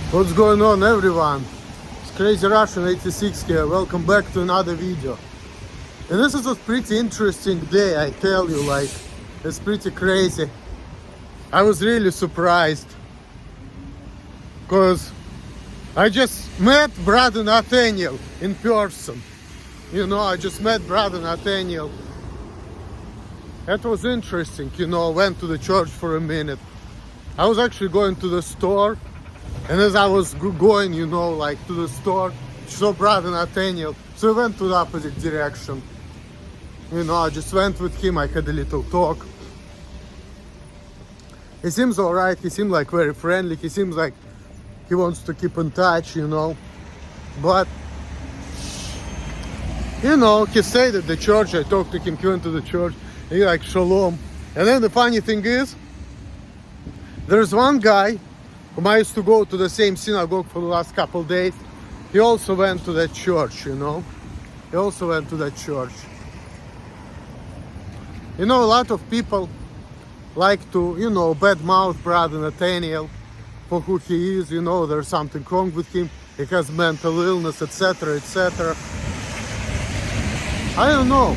What's going on, everyone? It's Crazy Russian 86 here. Welcome back to another video. And this is a pretty interesting day, I tell you, like, it's pretty crazy. I was really surprised because I just met brother Nathaniel in person. You know, I just met brother Nathaniel. That was interesting, you know, went to the church for a minute. I was actually going to the store, and as I was going, you know, like to the store, saw brother Nathaniel, so I went to the opposite direction. You know, I just went with him, I had a little talk. He seems alright, he seemed like very friendly, he seems like he wants to keep in touch, you know. But, you know, he stayed at the church, I talked to him, he went to the church, he like shalom. And then the funny thing is, there's one guy whom I used to go to the same synagogue for the last couple of days. He also went to that church, you know. He also went to that church. You know, a lot of people like to, you know, badmouth brother Nathaniel for who he is. You know, there's something wrong with him. He has mental illness, etc., etc. I don't know.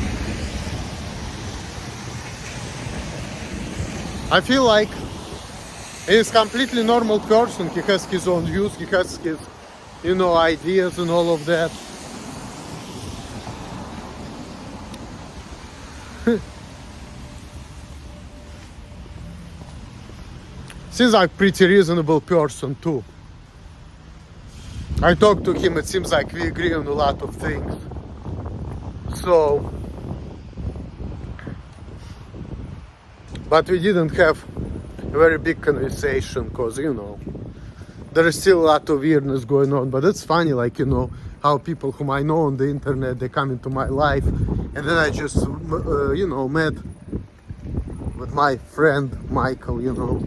I feel like he's a completely normal person. He has his own views, he has his, you know, ideas and all of that. Seems like pretty reasonable person too. I talked to him, it seems like we agree on a lot of things. So, but we didn't have a very big conversation because, you know, there is still a lot of weirdness going on. But it's funny, like, you know, how people whom I know on the internet, they come into my life, and then I just, you know, met with my friend Michael, you know.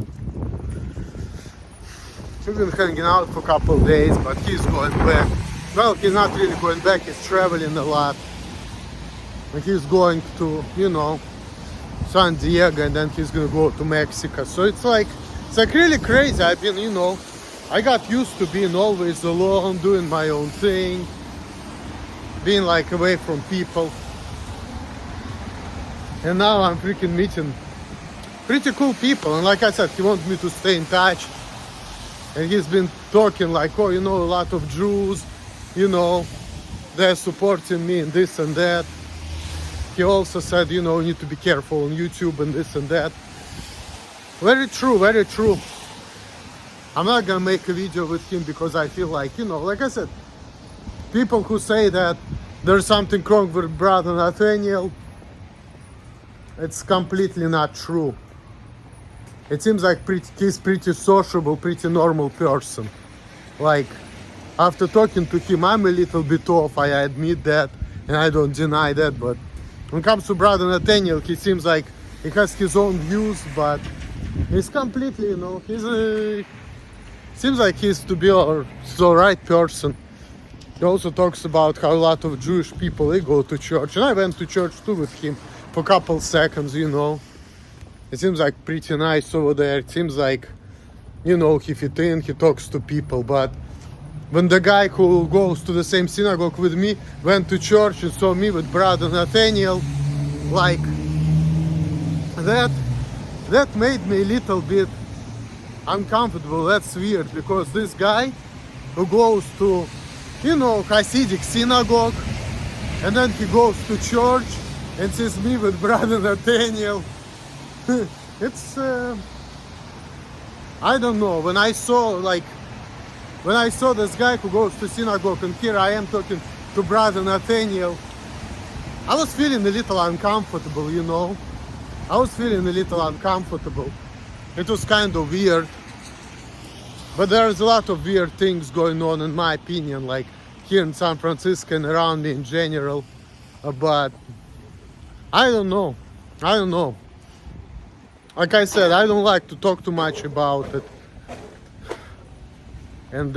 We've been hanging out for a couple of days, but he's going back. Well, he's not really going back, he's traveling a lot. And he's going to, you know, San Diego, and then he's gonna go to Mexico. So it's like really crazy. I've been, you know, I got used to being always alone, doing my own thing, being like away from people. And now I'm freaking meeting pretty cool people. And like I said, he wants me to stay in touch. And he's been talking like, oh, you know, a lot of Jews, you know, they're supporting me and this and that. He also said, you know, you need to be careful on YouTube and this and that. Very true, very true. I'm not gonna make a video with him because I feel like, you know, like I said, people who say that there's something wrong with brother Nathaniel, it's completely not true. It seems like he's pretty sociable, pretty normal person. Like, after talking to him, I'm a little bit off, I admit that, and I don't deny that, but when it comes to brother Nathaniel, he seems like he has his own views, but he's completely, you know, seems like he's to be the right person. He also talks about how a lot of Jewish people, they go to church, and I went to church too with him for a couple seconds, you know. It seems like pretty nice over there. It seems like, you know, he fit in, he talks to people. But when the guy who goes to the same synagogue with me went to church and saw me with brother Nathaniel, like, that made me a little bit uncomfortable. That's weird, because this guy who goes to, you know, Hasidic synagogue, and then he goes to church and sees me with brother Nathaniel. It's I don't know, when I saw this guy who goes to synagogue, and here I am talking to brother Nathaniel, I was feeling a little uncomfortable, you know. I was feeling a little uncomfortable. It was kind of weird. But there's a lot of weird things going on, in my opinion, like here in San Francisco and around me in general. But I don't know. Like I said, I don't like to talk too much about it. And,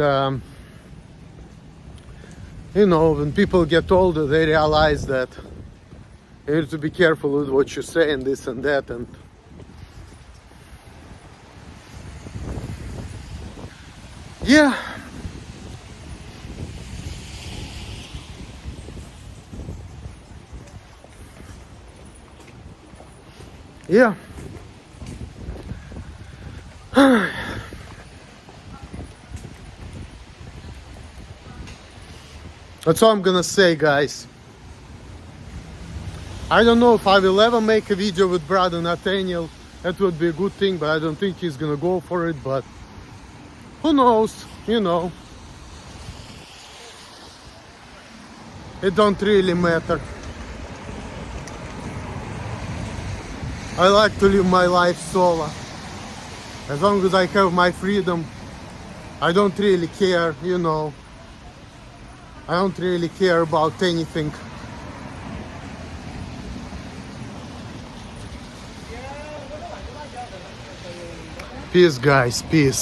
you know, when people get older, they realize that you need to be careful with what you say and this and that. And yeah, Yeah. That's all I'm gonna say, guys. I don't know if I will ever make a video with brother Nathaniel. That would be a good thing, but I don't think he's gonna go for it. But who knows? You know, it don't really matter. I like to live my life solo. As long as I have my freedom, I don't really care, you know. I don't really care about anything. Peace, guys. Peace.